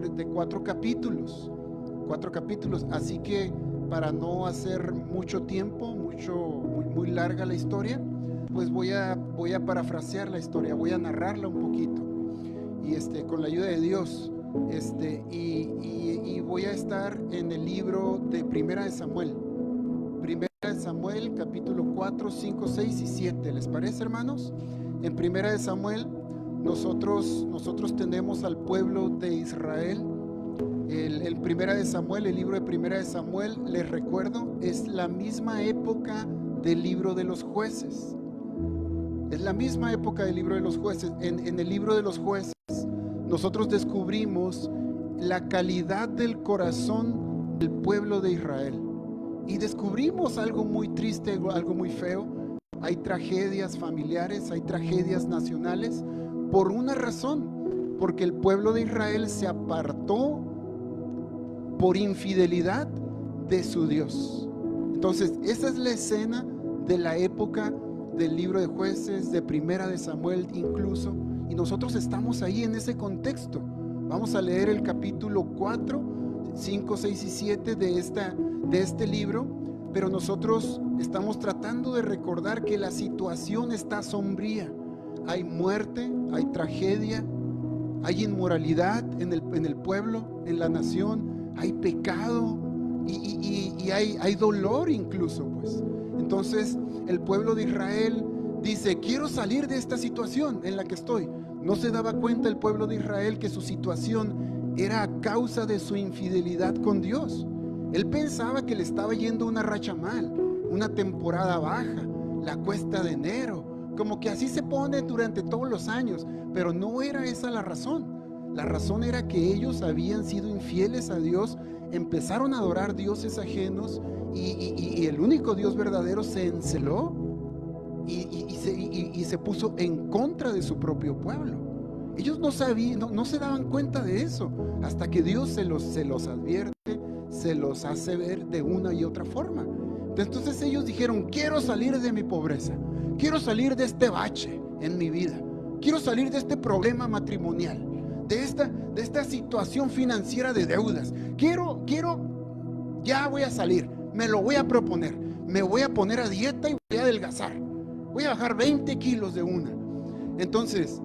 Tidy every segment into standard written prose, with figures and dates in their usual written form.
de 4 capítulos. 4 capítulos, así que para no hacer mucho tiempo, muy larga la historia, pues voy a parafrasear la historia, voy a narrarla un poquito, y con la ayuda de Dios, y voy a estar en el libro de Primera de Samuel. Primera de Samuel, capítulo 4, 5, 6 y 7. ¿Les parece, hermanos? En Primera de Samuel, nosotros tenemos al pueblo de Israel. El Primera de Samuel, el libro de Primera de Samuel, les recuerdo, es la misma época del libro de los jueces. Es la misma época del libro de los jueces. En el libro de los jueces, nosotros descubrimos la calidad del corazón del pueblo de Israel. Y descubrimos algo muy triste, algo muy feo. Hay tragedias familiares, hay tragedias nacionales, por una razón, porque el pueblo de Israel se apartó por infidelidad de su Dios. Entonces, esa es la escena de la época del libro de jueces, de Primera de Samuel incluso, y nosotros estamos ahí en ese contexto. Vamos a leer el capítulo 4, 5, 6 y 7 de este libro, pero nosotros estamos tratando de recordar que la situación está sombría. Hay muerte, hay tragedia, hay inmoralidad en el pueblo, en la nación, hay pecado y hay dolor incluso, pues. Entonces el pueblo de Israel dice: quiero salir de esta situación en la que estoy. No se daba cuenta el pueblo de Israel que su situación era a causa de su infidelidad con Dios. Él pensaba que le estaba yendo una racha mal, una temporada baja, la cuesta de enero, como que así se pone durante todos los años, pero no era esa la razón. La razón era que ellos habían sido infieles a Dios, empezaron a adorar dioses ajenos, y el único Dios verdadero se enceló y se puso en contra de su propio pueblo. Ellos no sabían, no se daban cuenta de eso, hasta que Dios se los advierte, se los hace ver de una y otra forma. Entonces ellos dijeron: quiero salir de mi pobreza, quiero salir de este bache en mi vida, quiero salir de este problema matrimonial, de esta situación financiera de deudas. Ya voy a salir, me lo voy a proponer, me voy a poner a dieta y voy a adelgazar, voy a bajar 20 kilos de una. Entonces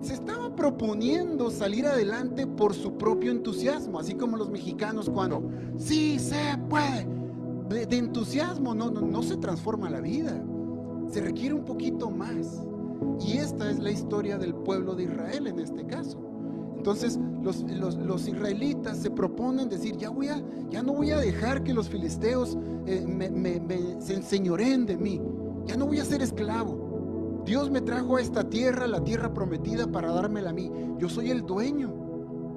se estaba proponiendo salir adelante por su propio entusiasmo, así como los mexicanos cuando sí se puede. De entusiasmo no se transforma la vida, se requiere un poquito más. Y esta es la historia del pueblo de Israel en este caso. Entonces los israelitas se proponen decir: ya no voy a dejar que los filisteos se enseñoreen de mí, ya no voy a ser esclavo. Dios me trajo a esta tierra, la tierra prometida, para dármela a mí. Yo soy el dueño,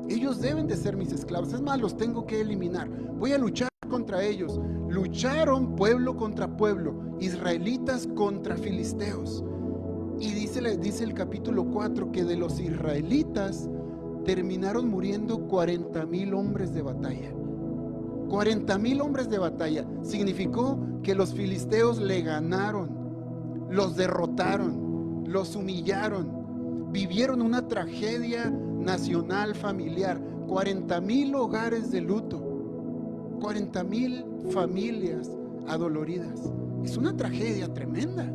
ellos deben de ser mis esclavos. Es más, los tengo que eliminar, voy a luchar contra ellos. Lucharon pueblo contra pueblo, israelitas contra filisteos. Y dice el capítulo 4 que de los israelitas terminaron muriendo 40,000 hombres de batalla. 40,000 hombres de batalla. Significó que los filisteos le ganaron, los derrotaron, los humillaron, vivieron una tragedia nacional familiar. 40,000 hogares de luto, 40,000 familias adoloridas. Es una tragedia tremenda.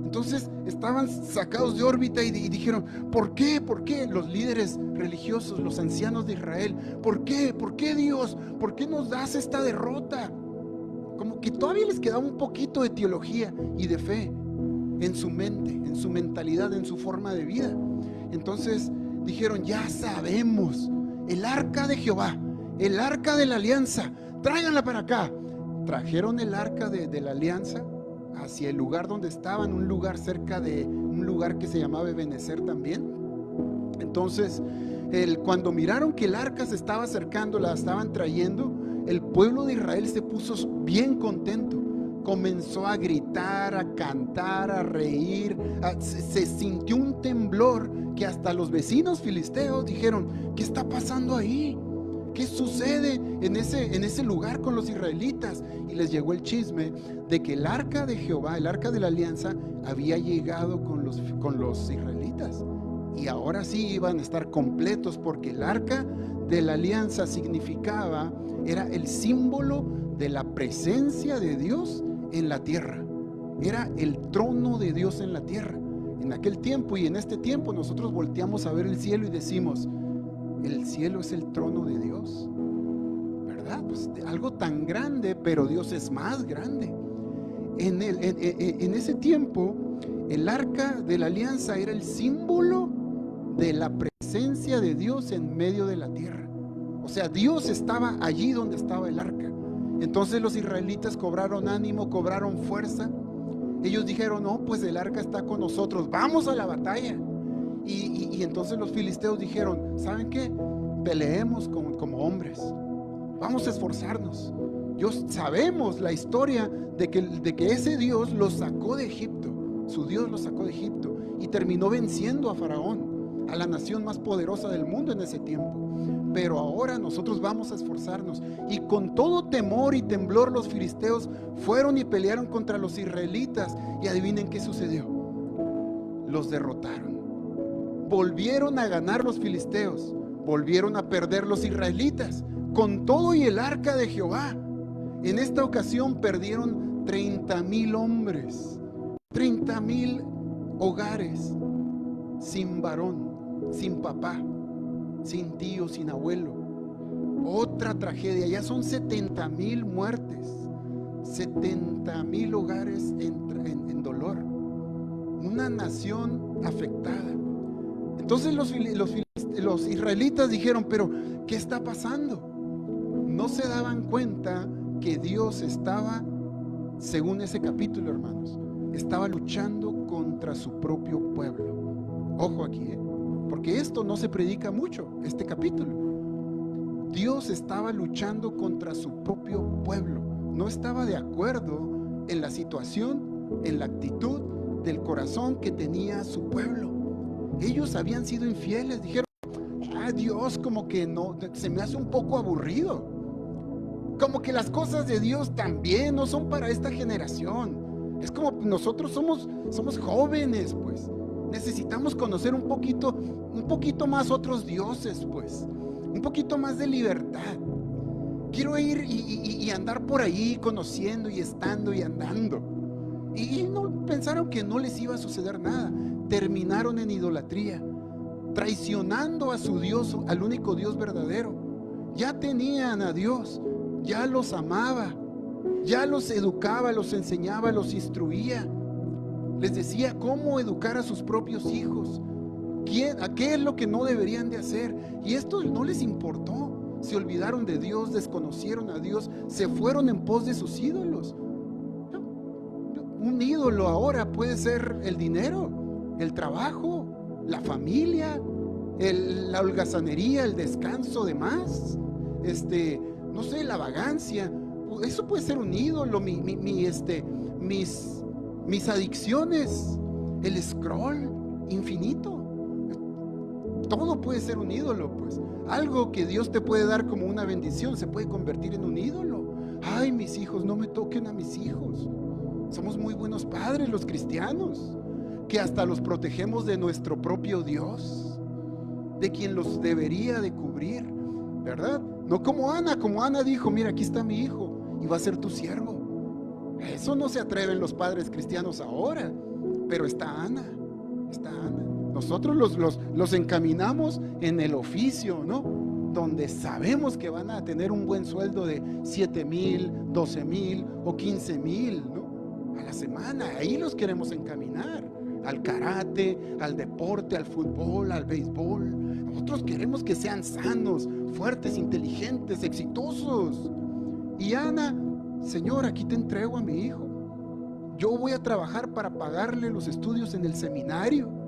Entonces estaban sacados de órbita y dijeron: ¿por qué? ¿Por qué? Los líderes religiosos, los ancianos de Israel: ¿por qué? ¿Por qué, Dios? ¿Por qué nos das esta derrota? Como que todavía les quedaba un poquito de teología y de fe en su mente, en su mentalidad, en su forma de vida. Entonces dijeron: ya sabemos, el arca de Jehová, el arca de la alianza, tráiganla para acá. Trajeron el arca de la alianza hacia el lugar donde estaban, un lugar cerca de un lugar que se llamaba Ebenezer también. Entonces cuando miraron que el arca se estaba acercando, la estaban trayendo, el pueblo de Israel se puso bien contento. Comenzó a gritar, a cantar, a reír, se sintió un temblor que hasta los vecinos filisteos dijeron: ¿qué está pasando ahí? ¿Qué sucede en ese lugar con los israelitas? Y les llegó el chisme de que el arca de Jehová, el arca de la alianza, había llegado con los israelitas. Y ahora sí iban a estar completos, porque el arca de la alianza significaba, era el símbolo de la presencia de Dios en la tierra. Era el trono de Dios en la tierra. En aquel tiempo y en este tiempo nosotros volteamos a ver el cielo y decimos, el cielo es el trono de Dios, ¿verdad? Pues algo tan grande, pero Dios es más grande. En ese tiempo, el arca de la alianza era el símbolo de la presencia de Dios en medio de la tierra. O sea, Dios estaba allí donde estaba el arca. Entonces los israelitas cobraron ánimo, cobraron fuerza. Ellos dijeron, no, pues el arca está con nosotros, vamos a la batalla. Y entonces los filisteos dijeron, ¿saben qué? Peleemos como hombres, vamos a esforzarnos. Sabemos la historia de que ese Dios los sacó de Egipto. Su Dios los sacó de Egipto y terminó venciendo a Faraón, a la nación más poderosa del mundo en ese tiempo. Pero ahora nosotros vamos a esforzarnos. Y con todo temor y temblor los filisteos fueron y pelearon contra los israelitas. Y adivinen qué sucedió. Los derrotaron. Volvieron a ganar los filisteos. Volvieron a perder los israelitas. Con todo y el arca de Jehová. En esta ocasión perdieron 30,000 hombres. 30,000 hogares sin varón, sin papá, sin tío, sin abuelo. Otra tragedia, ya son 70,000 muertes, 70,000 hogares en dolor, una nación afectada. Entonces los israelitas dijeron, pero ¿qué está pasando? No se daban cuenta que Dios estaba, según ese capítulo, hermanos, estaba luchando contra su propio pueblo. Ojo aquí, porque esto no se predica mucho, este capítulo. Dios estaba luchando contra su propio pueblo. No estaba de acuerdo en la situación, en la actitud del corazón que tenía su pueblo. Ellos habían sido infieles. Dijeron, Dios como que no, se me hace un poco aburrido. Como que las cosas de Dios también no son para esta generación. Es como nosotros somos jóvenes, pues. Necesitamos conocer un poquito más otros dioses, pues. Un poquito más de libertad. Quiero ir y andar por ahí conociendo y estando y andando. Y no pensaron que no les iba a suceder nada. Terminaron en idolatría, traicionando a su Dios, al único Dios verdadero. Ya tenían a Dios, ya los amaba, ya los educaba, los enseñaba, los instruía. Les decía cómo educar a sus propios hijos, qué es lo que no deberían de hacer. Y esto no les importó. Se olvidaron de Dios, desconocieron a Dios, se fueron en pos de sus ídolos. Un ídolo ahora puede ser el dinero, el trabajo, la familia, la holgazanería, el descanso de más, no sé, la vagancia. Eso puede ser un ídolo. Mis adicciones, el scroll infinito, todo puede ser un ídolo, pues. Algo que Dios te puede dar como una bendición se puede convertir en un ídolo. Ay, mis hijos, no me toquen a mis hijos. Somos muy buenos padres los cristianos, que hasta los protegemos de nuestro propio Dios, de quien los debería de cubrir, ¿verdad? No como Ana dijo, mira, aquí está mi hijo y va a ser tu siervo. Eso no se atreven los padres cristianos ahora, pero está Ana. Nosotros los encaminamos en el oficio, ¿no? Donde sabemos que van a tener un buen sueldo de 7,000, 12,000 o 15,000, ¿no? A la semana. Ahí los queremos encaminar, al karate, al deporte, al fútbol, al béisbol. Nosotros queremos que sean sanos, fuertes, inteligentes, exitosos. Y Ana, Señor, aquí te entrego a mi hijo. Yo voy a trabajar para pagarle los estudios en el seminario.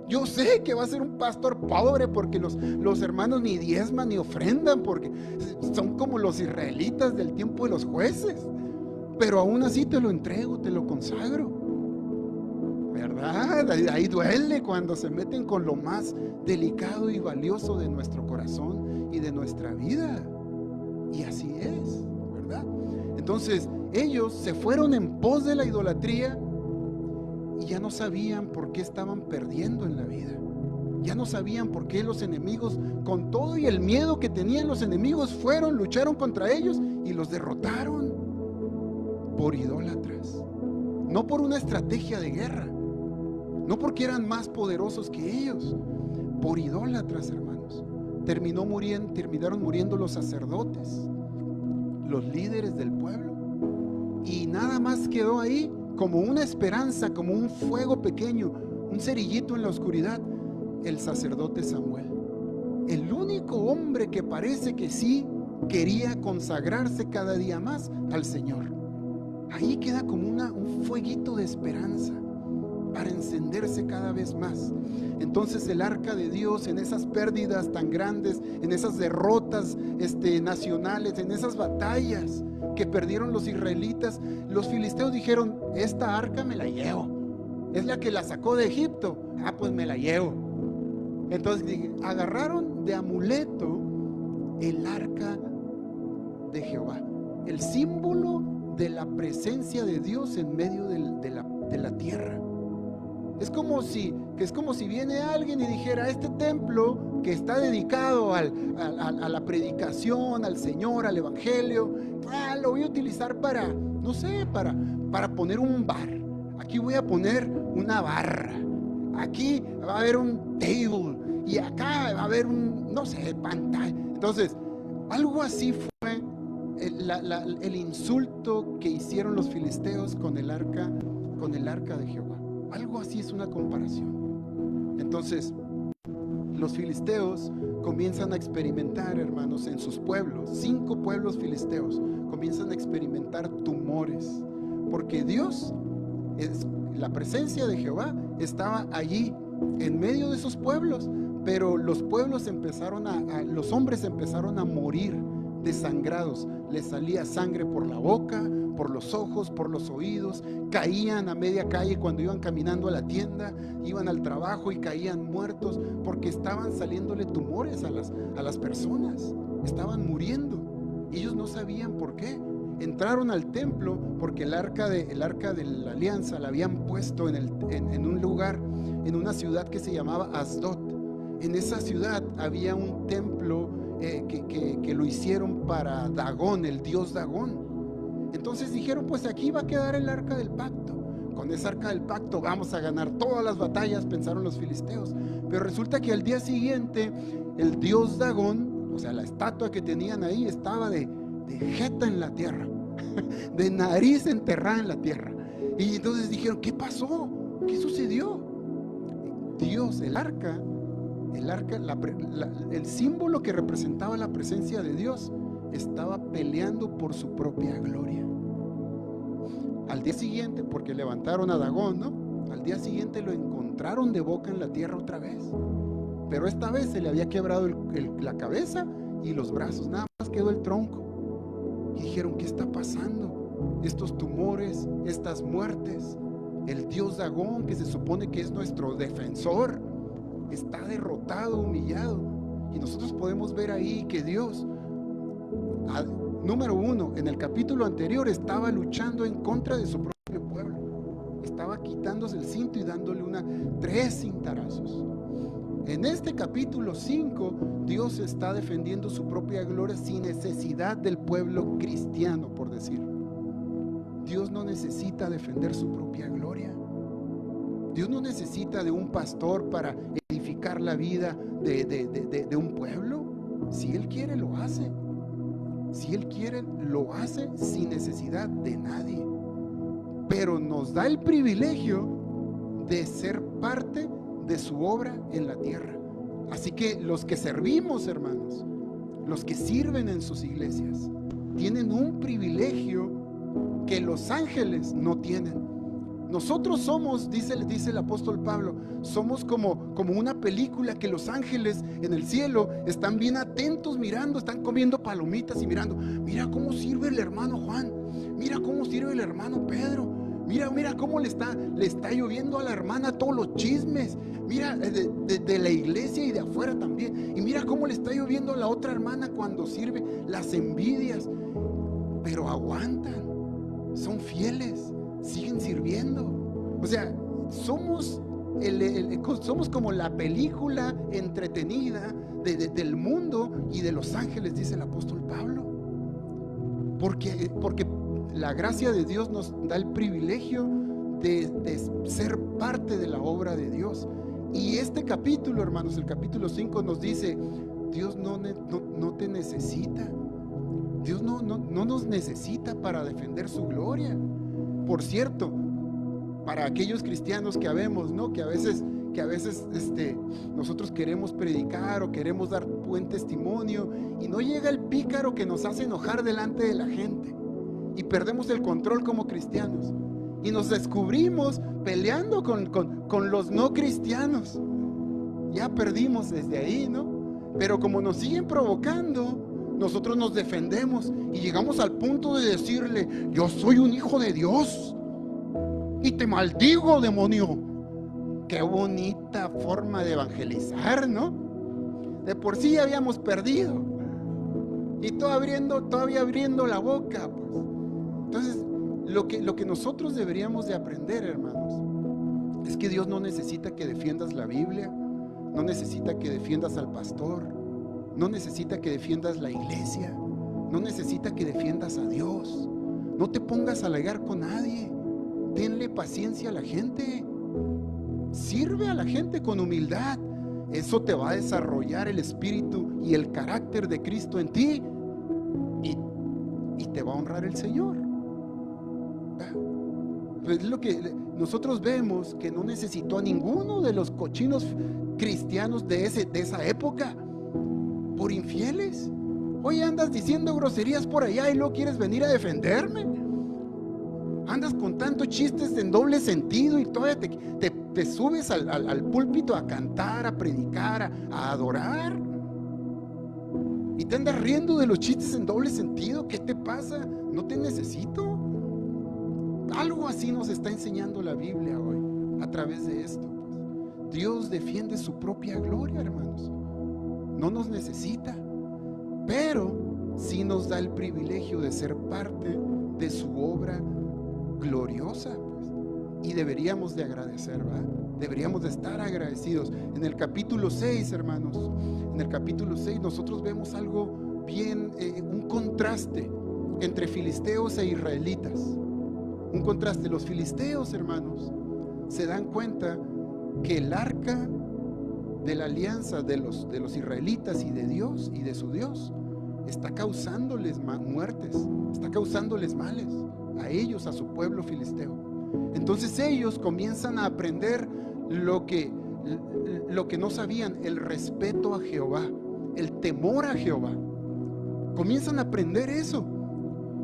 Yo sé que va a ser un pastor pobre porque los hermanos ni diezman ni ofrendan, porque son como los israelitas del tiempo de los jueces. Pero aún así te lo entrego, te lo consagro, ¿verdad? Ahí duele cuando se meten con lo más delicado y valioso de nuestro corazón y de nuestra vida. Y así es, ¿verdad? Entonces ellos se fueron en pos de la idolatría y ya no sabían por qué estaban perdiendo en la vida. Ya no sabían por qué los enemigos, con todo y el miedo que tenían los enemigos, lucharon contra ellos y los derrotaron por idólatras. No por una estrategia de guerra, no porque eran más poderosos que ellos, por idólatras, hermanos. Terminaron muriendo los sacerdotes, los líderes del pueblo, y nada más quedó ahí como una esperanza, como un fuego pequeño, un cerillito en la oscuridad, el sacerdote Samuel, el único hombre que parece que sí quería consagrarse cada día más al Señor. Ahí queda como un fueguito de esperanza para encenderse cada vez más. Entonces el arca de Dios, en esas pérdidas tan grandes, en esas derrotas nacionales, en esas batallas que perdieron los israelitas, los filisteos dijeron: esta arca me la llevo, es la que la sacó de Egipto, pues me la llevo. Entonces agarraron de amuleto el arca de Jehová, el símbolo de la presencia de Dios en medio de la tierra. Es como si viene alguien y dijera: este templo que está dedicado a la predicación, al Señor, al Evangelio, lo voy a utilizar para, no sé, para poner un bar. Aquí voy a poner una barra, aquí va a haber un table, y acá va a haber no sé, pantalla. Entonces, algo así fue el insulto que hicieron los filisteos con el arca de Jehová. Algo así es una comparación. Entonces, los filisteos comienzan a experimentar, hermanos, en sus pueblos, 5 pueblos filisteos, comienzan a experimentar tumores, porque la presencia de Jehová estaba allí en medio de esos pueblos, pero los pueblos los hombres empezaron a morir desangrados. Les salía sangre por la boca, por los ojos, por los oídos, caían a media calle cuando iban caminando a la tienda, iban al trabajo y caían muertos, porque estaban saliéndole tumores a las personas, estaban muriendo. Ellos no sabían por qué. Entraron al templo porque el arca de la alianza la habían puesto en un lugar, en una ciudad que se llamaba Asdod. En esa ciudad había un templo que lo hicieron para Dagón, el dios Dagón. Entonces dijeron: pues aquí va a quedar el arca del pacto. Con esa arca del pacto vamos a ganar todas las batallas, pensaron los filisteos. Pero resulta que al día siguiente el dios Dagón, o sea, la estatua que tenían ahí, estaba de jeta en la tierra, de nariz enterrada en la tierra. Y entonces dijeron: ¿qué pasó? ¿Qué sucedió? Dios, el arca, el símbolo que representaba la presencia de Dios, estaba peleando por su propia gloria. Al día siguiente, porque levantaron a Dagón, ¿no? Al día siguiente lo encontraron de boca en la tierra otra vez, pero esta vez se le había quebrado la cabeza y los brazos, nada más quedó el tronco. Y dijeron: ¿qué está pasando? Estos tumores, estas muertes, el dios Dagón, que se supone que es nuestro defensor, está derrotado, humillado. Y nosotros podemos ver ahí que Dios, número 1, en el capítulo anterior estaba luchando en contra de su propio pueblo, estaba quitándose el cinto y dándole 3 cintarazos. En este capítulo 5, Dios está defendiendo su propia gloria sin necesidad del pueblo cristiano, por decir. Dios no necesita defender su propia gloria. Dios no necesita de un pastor para edificar la vida de un pueblo. Si Él quiere, lo hace. Si Él quiere, lo hace sin necesidad de nadie. Pero nos da el privilegio de ser parte de su obra en la tierra. Así que los que servimos, hermanos, los que sirven en sus iglesias, tienen un privilegio que los ángeles no tienen. Nosotros somos, dice el apóstol Pablo, somos como una película que los ángeles en el cielo están bien atentos mirando, están comiendo palomitas y mirando. Mira cómo sirve el hermano Juan, mira cómo sirve el hermano Pedro, mira cómo le está lloviendo a la hermana todos los chismes, mira de la iglesia y de afuera también, y mira cómo le está lloviendo a la otra hermana cuando sirve, las envidias, pero aguantan, son fieles, siguen sirviendo. O sea, somos somos como la película entretenida del mundo y de los ángeles, dice el apóstol Pablo. Porque la gracia de Dios nos da el privilegio de ser parte de la obra de Dios. Y este capítulo, hermanos, el capítulo 5 nos dice: Dios no te necesita. Dios no nos necesita para defender su gloria. Por cierto, para aquellos cristianos que habemos, ¿no? Que a veces nosotros queremos predicar o queremos dar buen testimonio y no llega el pícaro que nos hace enojar delante de la gente y perdemos el control como cristianos y nos descubrimos peleando con los no cristianos. Ya perdimos desde ahí, ¿no? Pero como nos siguen provocando, nosotros nos defendemos y llegamos al punto de decirle: yo soy un hijo de Dios y te maldigo, demonio. Qué bonita forma de evangelizar, ¿no? De por sí ya habíamos perdido y todavía abriendo la boca, pues. Entonces, lo que nosotros deberíamos de aprender, hermanos, es que Dios no necesita que defiendas la Biblia, no necesita que defiendas al pastor, no necesita que defiendas la iglesia, no necesita que defiendas a Dios. No te pongas a alegar con nadie. Tenle paciencia a la gente. Sirve a la gente con humildad. Eso te va a desarrollar el espíritu y el carácter de Cristo en ti y te va a honrar el Señor. Pues lo que nosotros vemos, que no necesitó a ninguno de los cochinos cristianos de esa época por infieles. Oye, andas diciendo groserías por allá y luego quieres venir a defenderme. Andas contando chistes en doble sentido y todavía te subes al púlpito a cantar, a predicar, a adorar. Y te andas riendo de los chistes en doble sentido. ¿Qué te pasa? No te necesito. Algo así nos está enseñando la Biblia hoy a través de esto. Dios defiende su propia gloria, hermanos. No nos necesita, pero sí nos da el privilegio de ser parte de su obra gloriosa, pues. Y deberíamos de agradecer, ¿verdad? Deberíamos de estar agradecidos. En el capítulo 6, hermanos, en el capítulo 6 nosotros vemos algo bien, un contraste entre filisteos e israelitas. Un contraste. Los filisteos, hermanos, se dan cuenta que el arca de la alianza de los israelitas y de Dios y de su Dios está causándoles muertes, está causándoles males a ellos, a su pueblo filisteo. Entonces ellos comienzan a aprender lo que no sabían: el respeto a Jehová, el temor a Jehová. Comienzan a aprender eso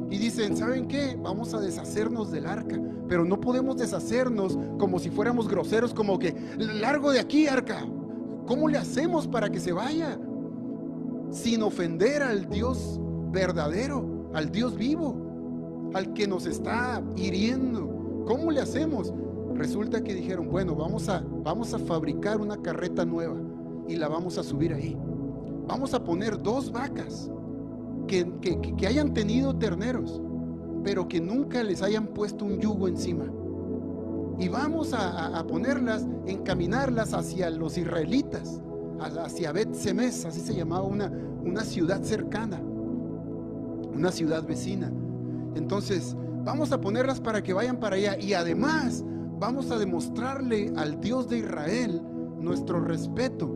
y dicen: ¿saben qué? Vamos a deshacernos del arca, pero no podemos deshacernos como si fuéramos groseros, como que largo de aquí, arca. ¿Cómo le hacemos para que se vaya? Sin ofender al Dios verdadero, al Dios vivo, al que nos está hiriendo. ¿Cómo le hacemos? Resulta que dijeron: bueno, vamos a fabricar una carreta nueva y la vamos a subir ahí. Vamos a poner 2 vacas que hayan tenido terneros, pero que nunca les hayan puesto un yugo encima. Y vamos a ponerlas, encaminarlas hacia los israelitas, hacia Bet-Semes, así se llamaba una ciudad cercana, una ciudad vecina. Entonces vamos a ponerlas para que vayan para allá, y además vamos a demostrarle al Dios de Israel nuestro respeto,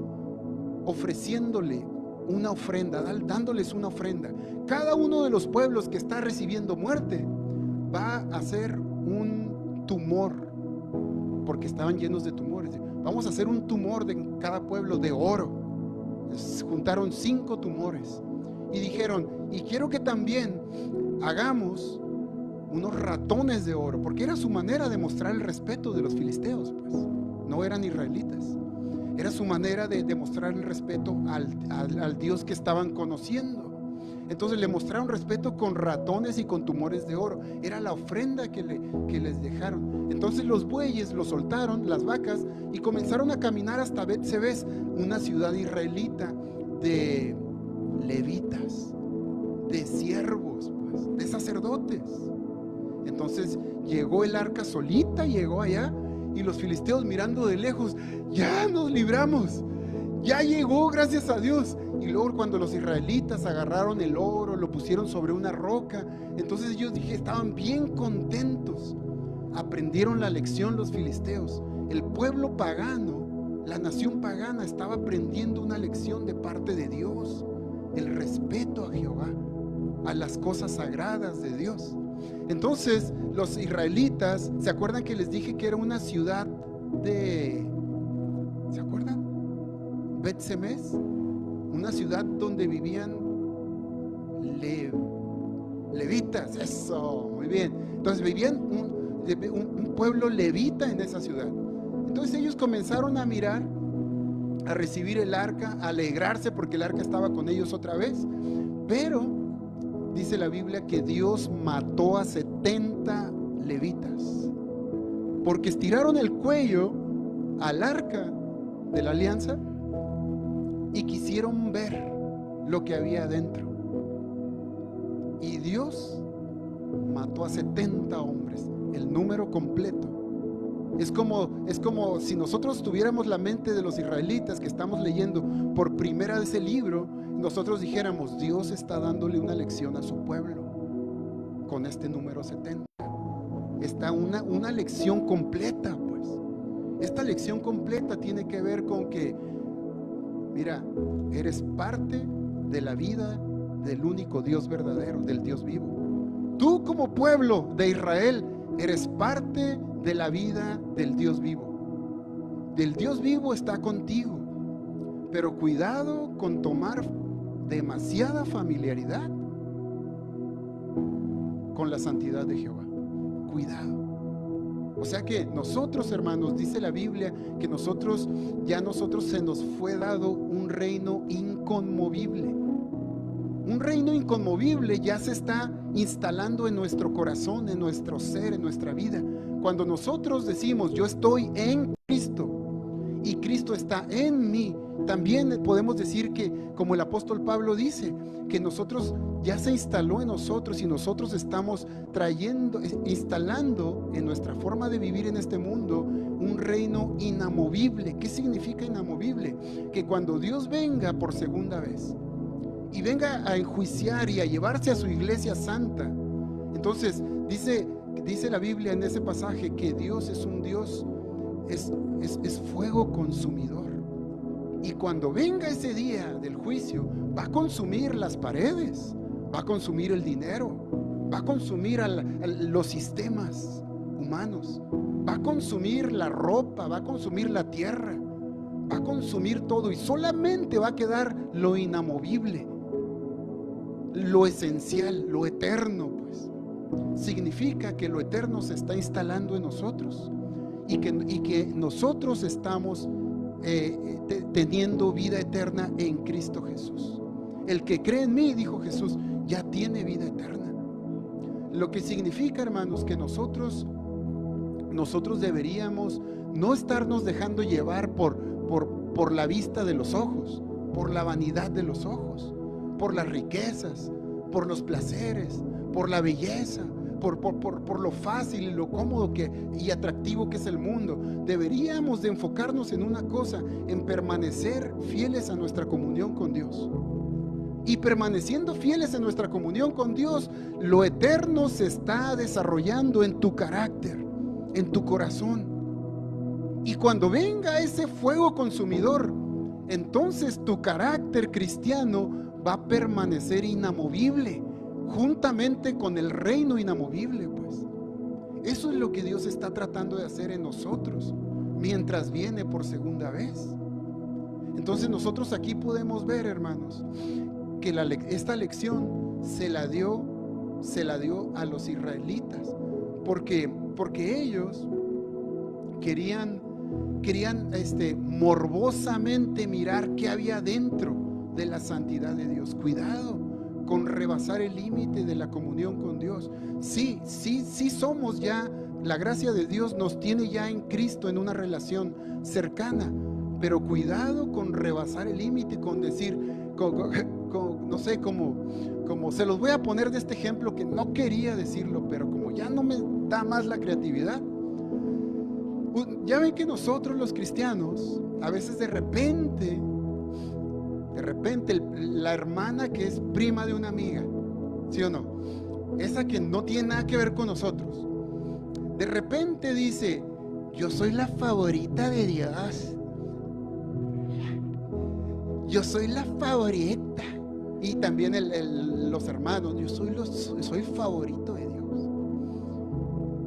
ofreciéndole una ofrenda, dándoles una ofrenda. Cada uno de los pueblos que está recibiendo muerte va a hacer un tumor, porque estaban llenos de tumores. Vamos a hacer un tumor en cada pueblo de oro. Juntaron 5 tumores y dijeron: y quiero que también hagamos unos ratones de oro, porque era su manera de mostrar el respeto de los filisteos, pues no eran israelitas. Era su manera de demostrar el respeto al Dios que estaban conociendo. Entonces le mostraron respeto con ratones y con tumores de oro. Era la ofrenda que les dejaron. Entonces los bueyes los soltaron, las vacas, y comenzaron a caminar hasta Bet-Semes, una ciudad israelita de levitas, de siervos, pues, de sacerdotes. Entonces llegó el arca solita, llegó allá, y los filisteos mirando de lejos, ya nos libramos, ya llegó, gracias a Dios. Y luego cuando los israelitas agarraron el oro, lo pusieron sobre una roca, entonces ellos estaban bien contentos. Aprendieron la lección los filisteos. El pueblo pagano, la nación pagana, estaba aprendiendo una lección de parte de Dios, el respeto a Jehová, a las cosas sagradas de Dios. Entonces los israelitas, ¿se acuerdan que les dije que era una ciudad de, ¿se acuerdan? Bet-Semes, una ciudad donde vivían levitas. Eso, muy bien. Entonces vivían un pueblo levita en esa ciudad. Entonces ellos comenzaron a mirar, a recibir el arca, a alegrarse porque el arca estaba con ellos otra vez. Pero dice la Biblia que Dios mató a 70 levitas porque estiraron el cuello al arca de la alianza y quisieron ver lo que había adentro. Y Dios mató a 70 hombres, el número completo. Es como si nosotros tuviéramos la mente de los israelitas que estamos leyendo por primera vez el libro, nosotros dijéramos, Dios está dándole una lección a su pueblo con este número 70. Está una lección completa, pues. Esta lección completa tiene que ver con que, mira, eres parte de la vida del único Dios verdadero, del Dios vivo. Tú como pueblo de Israel eres parte de la vida del Dios vivo. Del Dios vivo está contigo, pero cuidado con tomar demasiada familiaridad con la santidad de Jehová. Cuidado. O sea que nosotros, hermanos, dice la Biblia que nosotros se nos fue dado un reino inconmovible. Un reino inconmovible ya se está instalando en nuestro corazón, en nuestro ser, en nuestra vida. Cuando nosotros decimos, yo estoy en Cristo y Cristo está en mí, también podemos decir que, como el apóstol Pablo dice, que nosotros ya se instaló en nosotros y nosotros estamos instalando en nuestra forma de vivir en este mundo un reino inamovible. ¿Qué significa inamovible? Que cuando Dios venga por segunda vez y venga a enjuiciar y a llevarse a su iglesia santa, entonces dice la Biblia en ese pasaje que Dios es un Dios, es fuego consumidor. Y cuando venga ese día del juicio, va a consumir las paredes, va a consumir el dinero, va a consumir los sistemas humanos, va a consumir la ropa, va a consumir la tierra, va a consumir todo, y solamente va a quedar lo inamovible, lo esencial, lo eterno. Pues significa que lo eterno se está instalando en nosotros y que nosotros estamos teniendo vida eterna en Cristo Jesús. El que cree en mí, dijo Jesús, ya tiene vida eterna. Lo que significa, hermanos, que nosotros deberíamos no estarnos dejando llevar por la vista de los ojos, por la vanidad de los ojos, por las riquezas, por los placeres, por la belleza, por lo fácil y lo cómodo y atractivo que es el mundo. Deberíamos de enfocarnos en una cosa, en permanecer fieles a nuestra comunión con Dios. Y permaneciendo fieles en nuestra comunión con Dios, lo eterno se está desarrollando en tu carácter, en tu corazón. Y cuando venga ese fuego consumidor, entonces tu carácter cristiano va a permanecer inamovible, juntamente con el reino inamovible. Pues eso es lo que Dios está tratando de hacer en nosotros mientras viene por segunda vez. Entonces nosotros aquí podemos ver, hermanos, que esta lección se la dio a los israelitas porque ellos querían morbosamente mirar qué había dentro de la santidad de Dios. Cuidado con rebasar el límite de la comunión con Dios. Sí somos ya, la gracia de Dios nos tiene ya en Cristo en una relación cercana, pero cuidado con rebasar el límite, con decir, no sé, como se los voy a poner de este ejemplo que no quería decirlo, pero como ya no me da más la creatividad, Ya ven que nosotros los cristianos, a veces de repente, la hermana que es prima de una amiga, ¿sí o no? Esa que no tiene nada que ver con nosotros, de repente dice: yo soy la favorita de Dios, yo soy la favorita. Y también los hermanos: yo soy favorito de Dios.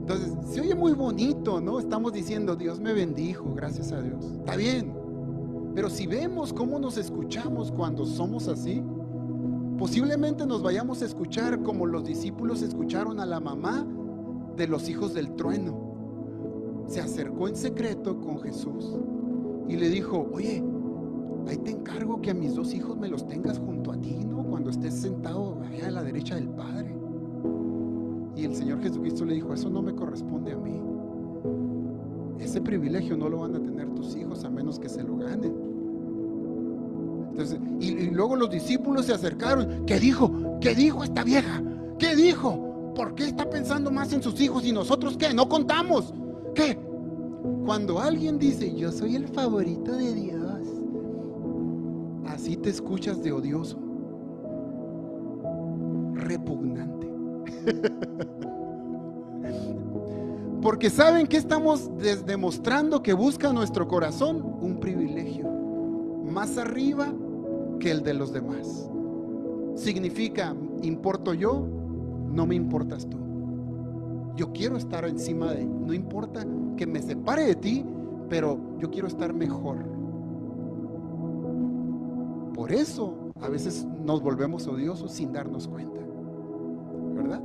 Entonces se oye muy bonito, ¿no? Estamos diciendo: Dios me bendijo, gracias a Dios. Está bien, pero si vemos cómo nos escuchamos cuando somos así, posiblemente nos vayamos a escuchar como los discípulos escucharon a la mamá de los hijos del trueno. Se acercó en secreto con Jesús y le dijo: oye, ahí te encargo que a mis 2 hijos me los tengas junto a ti, ¿no? Cuando estés sentado allá a la derecha del Padre. Y el Señor Jesucristo le dijo: eso no me corresponde a mí. Ese privilegio no lo van a tener tus hijos a menos que se lo ganen. Entonces, y luego los discípulos se acercaron. ¿Qué dijo? ¿Qué dijo esta vieja? ¿Qué dijo? ¿Por qué está pensando más en sus hijos y nosotros qué? ¿No contamos? ¿Qué? Cuando alguien dice: yo soy el favorito de Dios, así te escuchas de odioso, repugnante. Porque ¿saben qué estamos demostrando que busca nuestro corazón? Un privilegio más arriba que el de los demás. Significa: importo yo, no me importas tú. Yo quiero estar encima de, no importa que me separe de ti, pero yo quiero estar mejor. Por eso a veces nos volvemos odiosos sin darnos cuenta, ¿verdad?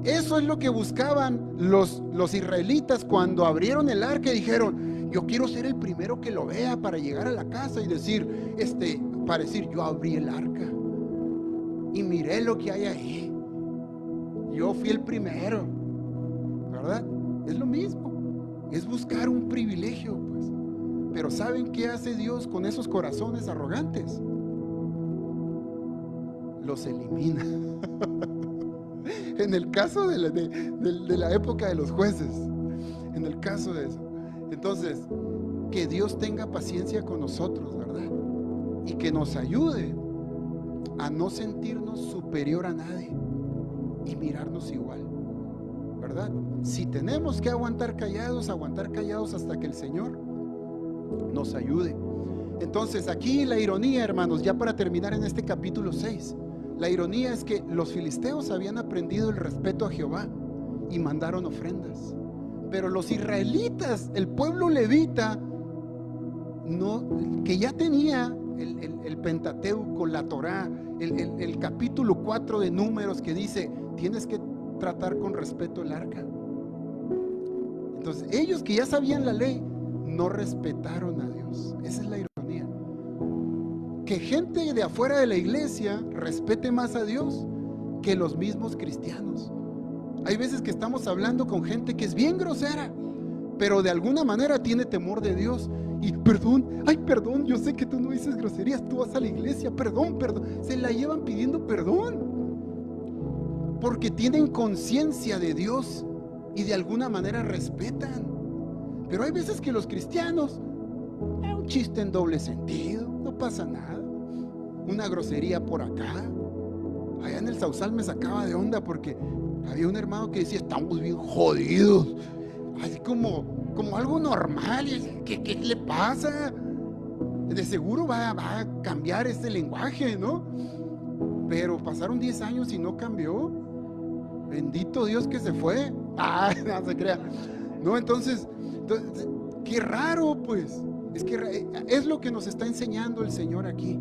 Eso es lo que buscaban los israelitas cuando abrieron el arca y dijeron: yo quiero ser el primero que lo vea para llegar a la casa y decir, para decir: yo abrí el arca y miré lo que hay ahí, yo fui el primero, ¿verdad? Es lo mismo, es buscar un privilegio, pues. Pero ¿saben qué hace Dios con esos corazones arrogantes? Los elimina. En el caso de la época de los jueces, en el caso de eso. Entonces, que Dios tenga paciencia con nosotros, ¿verdad? Y que nos ayude a no sentirnos superior a nadie y mirarnos igual, ¿verdad? Si tenemos que aguantar callados hasta que el Señor nos ayude. Entonces, aquí la ironía, hermanos, ya para terminar en este capítulo 6, la ironía es que los filisteos habían aprendido el respeto a Jehová y mandaron ofrendas, pero los israelitas, el pueblo levita, no, que ya tenía el Pentateuco, la Torá, el capítulo 4 de Números, que dice: tienes que tratar con respeto el arca. Entonces ellos, que ya sabían la ley, no respetaron a Dios. Esa es la ironía. Que gente de afuera de la iglesia respete más a Dios que los mismos cristianos. Hay veces que estamos hablando con gente que es bien grosera, pero de alguna manera tiene temor de Dios. Y perdón, yo sé que tú no dices groserías, tú vas a la iglesia, perdón. Se la llevan pidiendo perdón porque tienen conciencia de Dios y de alguna manera respetan. Pero hay veces que los cristianos, un chiste en doble sentido, no pasa nada, una grosería por acá. Allá en el Sausal me sacaba de onda porque había un hermano que decía: estamos bien jodidos, así como algo normal. ¿Qué le pasa? De seguro va a cambiar ese lenguaje, ¿no? Pero pasaron 10 años y no cambió. Bendito Dios que se fue. No se crea. No, entonces, qué raro, pues. Es lo que nos está enseñando el Señor aquí.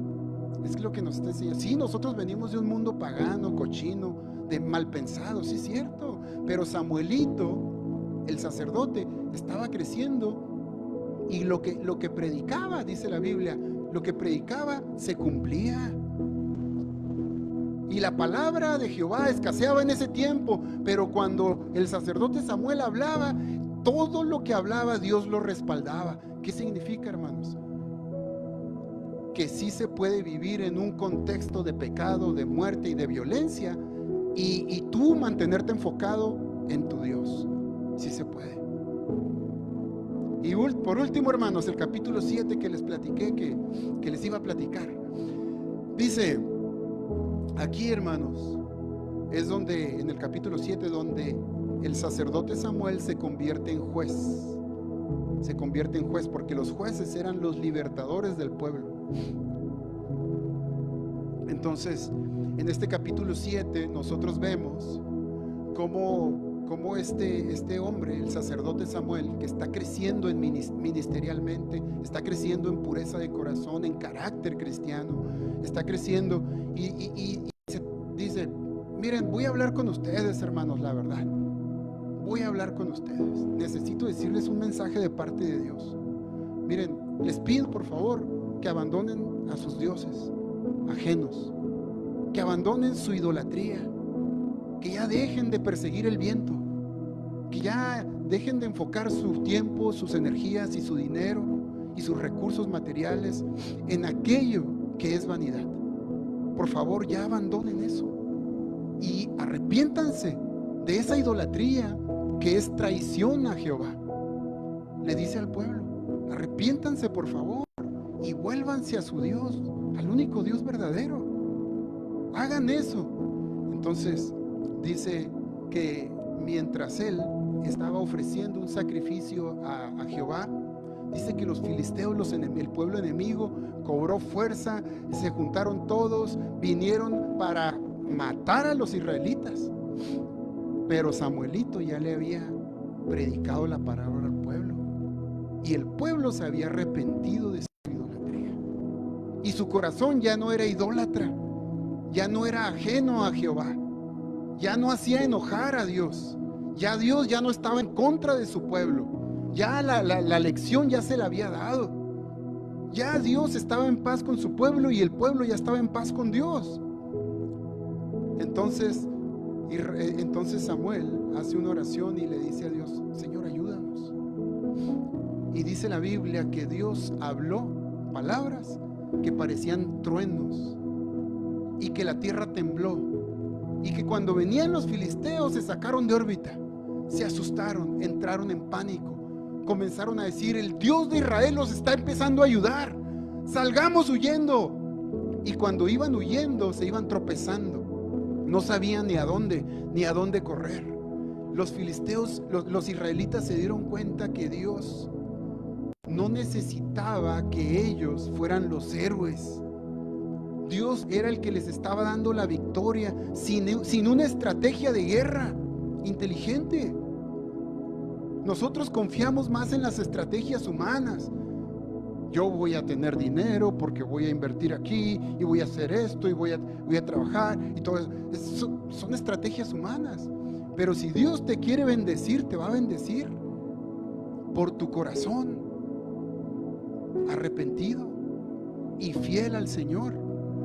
Es lo que nos está enseñando. Sí, nosotros venimos de un mundo pagano, cochino, de mal pensado, sí es cierto. Pero Samuelito, el sacerdote, estaba creciendo y lo que predicaba, dice la Biblia, lo que predicaba se cumplía. Y la palabra de Jehová escaseaba en ese tiempo, pero cuando el sacerdote Samuel hablaba, todo lo que hablaba Dios lo respaldaba. ¿Qué significa, hermanos? Que sí se puede vivir en un contexto de pecado, de muerte y de violencia, y tú mantenerte enfocado en tu Dios. Sí se puede. Y por último, hermanos, el capítulo 7 que les platiqué, que les iba a platicar. Dice, aquí, hermanos, es donde, en el capítulo 7, donde el sacerdote Samuel se convierte en juez. Se convierte en juez porque los jueces eran los libertadores del pueblo. Entonces, en este capítulo 7 nosotros vemos cómo este hombre, el sacerdote Samuel, que está creciendo ministerialmente, está creciendo en pureza de corazón, en carácter cristiano, está creciendo y dice, miren, voy a hablar con ustedes, hermanos, la verdad. Voy a hablar con ustedes. Necesito decirles un mensaje de parte de Dios. Miren, les pido por favor que abandonen a sus dioses ajenos, que abandonen su idolatría, que ya dejen de perseguir el viento, que ya dejen de enfocar su tiempo, sus energías y su dinero y sus recursos materiales en aquello que es vanidad. Por favor, ya abandonen eso y arrepiéntanse de esa idolatría que es traición a Jehová. Le dice al pueblo, arrepiéntanse por favor y vuélvanse a su Dios, al único Dios verdadero. Hagan eso. Entonces dice que mientras él estaba ofreciendo un sacrificio a Jehová, dice que los filisteos, el pueblo enemigo, cobró fuerza, se juntaron todos, vinieron para matar a los israelitas. Pero Samuelito ya le había predicado la palabra al pueblo y el pueblo se había arrepentido de su idolatría y su corazón ya no era idólatra, ya no era ajeno a Jehová, ya no hacía enojar a Dios, ya Dios ya no estaba en contra de su pueblo, ya la lección ya se la había dado, ya Dios estaba en paz con su pueblo y el pueblo ya estaba en paz con Dios. Entonces Samuel hace una oración y le dice a Dios, Señor, ayúdanos. Y dice la Biblia que Dios habló palabras que parecían truenos y que la tierra tembló y que cuando venían los filisteos se sacaron de órbita, se asustaron, entraron en pánico, comenzaron a decir, el Dios de Israel nos está empezando a ayudar, salgamos huyendo. Y cuando iban huyendo se iban tropezando, no sabían ni a dónde correr. Los filisteos, los israelitas se dieron cuenta que Dios no necesitaba que ellos fueran los héroes. Dios era el que les estaba dando la victoria sin una estrategia de guerra inteligente. Nosotros confiamos más en las estrategias humanas. Yo voy a tener dinero porque voy a invertir aquí y voy a hacer esto y voy a trabajar y todo eso. Son estrategias humanas. Pero si Dios te quiere bendecir, te va a bendecir por tu corazón arrepentido y fiel al Señor.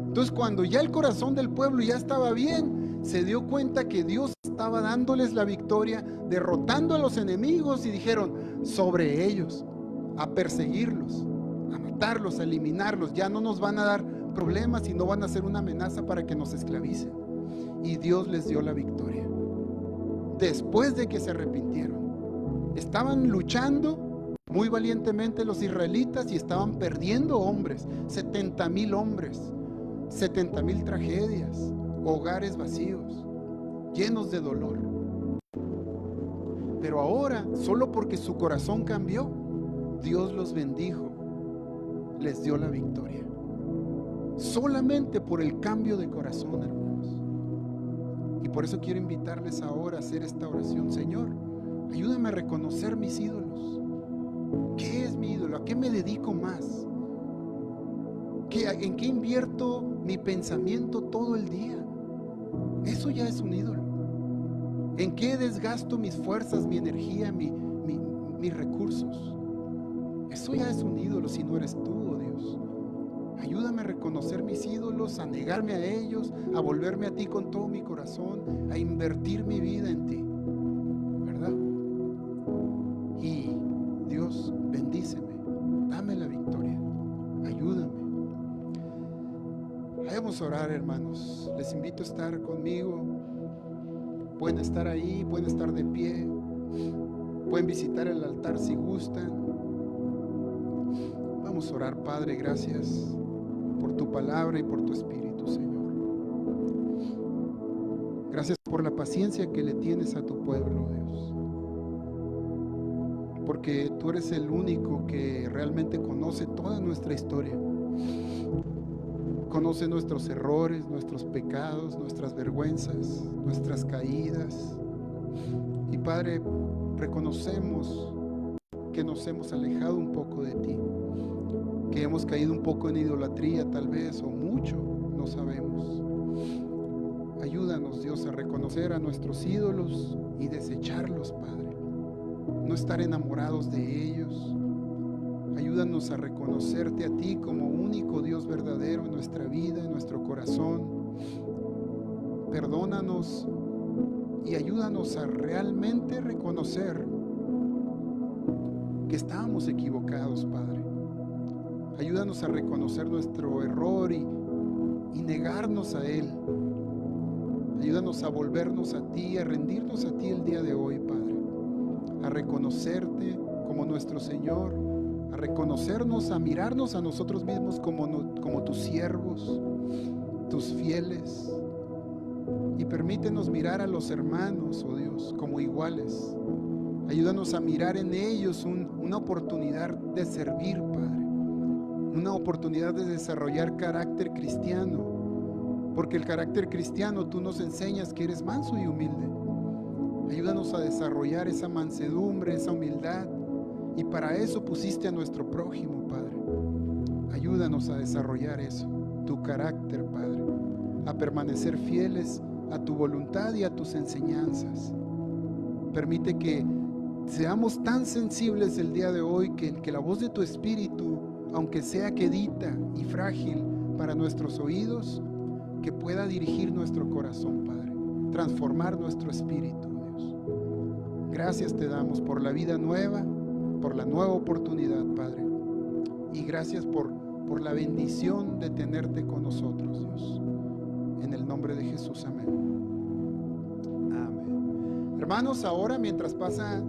Entonces, cuando ya el corazón del pueblo ya estaba bien, se dio cuenta que Dios estaba dándoles la victoria, derrotando a los enemigos, y dijeron, sobre ellos, a perseguirlos, a matarlos, a eliminarlos. Ya no nos van a dar problemas y no van a ser una amenaza para que nos esclavicen. Y Dios les dio la victoria después de que se arrepintieron. Estaban luchando muy valientemente los israelitas y estaban perdiendo hombres, 70,000 hombres, 70,000 tragedias, hogares vacíos, llenos de dolor. Pero ahora, solo porque su corazón cambió, Dios los bendijo, les dio la victoria. Solamente por el cambio de corazón, hermanos. Y por eso quiero invitarles ahora a hacer esta oración. Señor, ayúdame a reconocer mis ídolos. ¿Qué es mi ídolo? ¿A qué me dedico más? ¿En qué invierto mi pensamiento todo el día? Eso ya es un ídolo. ¿En qué desgasto mis fuerzas, mi energía, mis recursos? Eso ya es un ídolo si no eres tú, oh Dios. Ayúdame a reconocer mis ídolos, a negarme a ellos, a volverme a ti con todo mi corazón, a invertir mi vida en ti, ¿verdad? Y Dios, bendíceme, dame la victoria, ayúdame. Vamos a orar, hermanos. Les invito a estar conmigo. Pueden estar ahí, pueden estar de pie, pueden visitar el altar si gustan. Vamos a orar, Padre, gracias por tu palabra y por tu Espíritu, Señor. Gracias por la paciencia que le tienes a tu pueblo, Dios. Porque tú eres el único que realmente conoce toda nuestra historia. Conoce nuestros errores, nuestros pecados, nuestras vergüenzas, nuestras caídas. Y Padre, reconocemos que nos hemos alejado un poco de ti, que hemos caído un poco en idolatría tal vez, o mucho, no sabemos. Ayúdanos, Dios, a reconocer a nuestros ídolos y desecharlos, Padre. No estar enamorados de ellos. Ayúdanos a reconocerte a ti como único Dios verdadero en nuestra vida, en nuestro corazón. Perdónanos y ayúdanos a realmente reconocer que estábamos equivocados, Padre. Ayúdanos a reconocer nuestro error y negarnos a Él. Ayúdanos a volvernos a ti, a rendirnos a ti el día de hoy, Padre. A reconocerte como nuestro Señor, a reconocernos, a mirarnos a nosotros mismos como tus siervos, tus fieles. Y permítenos mirar a los hermanos, oh Dios, como iguales. Ayúdanos a mirar en ellos una oportunidad de servir, Padre. Una oportunidad de desarrollar carácter cristiano. Porque el carácter cristiano tú nos enseñas que eres manso y humilde. Ayúdanos a desarrollar esa mansedumbre, esa humildad. Y para eso pusiste a nuestro prójimo, Padre. Ayúdanos a desarrollar eso, tu carácter, Padre. A permanecer fieles a tu voluntad y a tus enseñanzas. Permite que seamos tan sensibles el día de hoy que la voz de tu Espíritu, aunque sea quedita y frágil para nuestros oídos, que pueda dirigir nuestro corazón, Padre, transformar nuestro espíritu, Dios. Gracias te damos por la vida nueva, por la nueva oportunidad, Padre, y gracias por la bendición de tenerte con nosotros, Dios. En el nombre de Jesús, amén. Amén. Hermanos, ahora mientras pasa